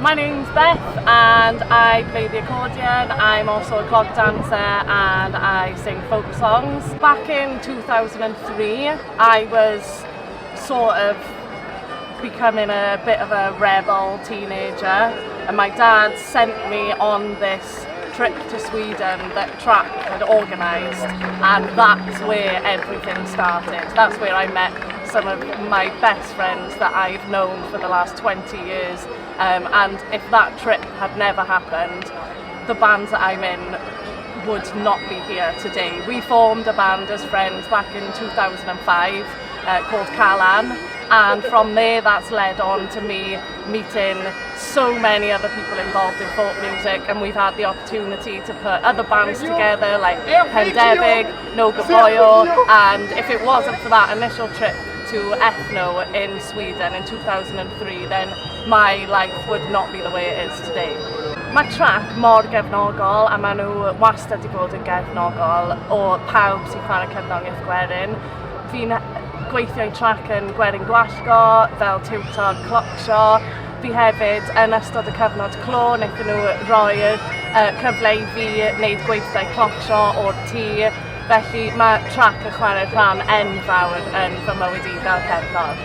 My name's Beth and I play the accordion. I'm also a clog dancer and I sing folk songs. Back in 2003, I was sort of becoming a bit of a rebel teenager, and my dad sent me on this trip to Sweden that Trac had organised, and that's where everything started. That's where I met some of my best friends that I've known for the last 20 years. And if that trip had never happened, the band that I'm in would not be here today. We formed a band as friends back in 2005 called Calan, and from there that's led on to me meeting so many other people involved in folk music, and we've had the opportunity to put other bands together like Pandemic, No Goboyo, and if it wasn't for that initial trip to Ethno in Sweden in 2003, then my life would not be the way it is today. Mae Trac mor gefnogol, a maen nhw wastad wedi bod yn gefnogol o pawb sy'n chwarae cerddoriaeth gwerin. Fi'n gweithio i Trac yn gwerin gwallgo, fel tiwtor clocsio. Fi hefyd yn ystod y cyfnod clo, wnaethon nhw roi cyfle i fi wneud gweithiau clocsio o'r tŷ. Felly mae Trac yn chwarae rhan enfawr yn fy mywyd i fel cerddor.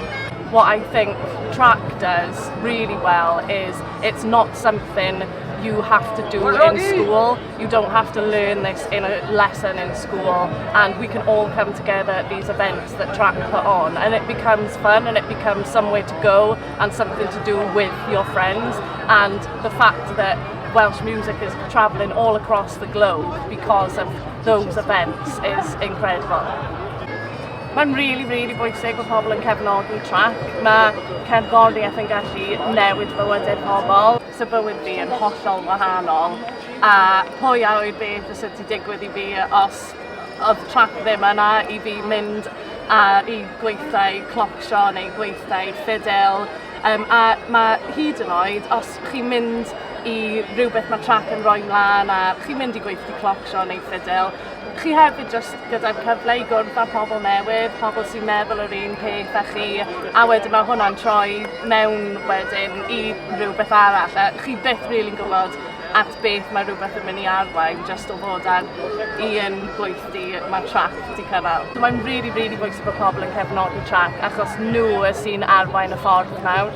What I think Trac does really well is it's not something you have to do in school. You don't have to learn this in a lesson in school, and we can all come together at these events that Trac put on, and it becomes fun and it becomes somewhere to go and something to do with your friends. And the fact that Welsh music is travelling all across the globe because of those events is incredible. Mae'n really bwysig bod pobl yn cefnogi Trac. Mae cerddoriaeth yn gallu newid bywydau pobl, so bywyd fi yn hollol wahanol. A pwy a oedd beth fysa ti digwydd i fi os oedd Trac ddim yna i fi mynd i gweithiau clocsio neu gweithiau ffidil. A mae hyd yn oed, os chi'n mynd i rhywbeth mae Trac yn rhoi mlaen a chi'n mynd i gweithio clocsio neu ffidil, chi hefyd jyst gyda'r cyfle i gwrdd â pobl newydd, pobl sy'n meddwl yr un peth â chi, a wedyn mae hwnna'n troi mewn wedyn i rhywbeth arall. A chi byth rili'n gwybod at beth mae rhywbeth yn mynd i arwain, jyst o fod ar un gweithdi mae Trac wedi cynnal. Mae'n really bwysig bod pobl yn cefnogi Trac, achos nhw sy'n arwain y ffordd nawr.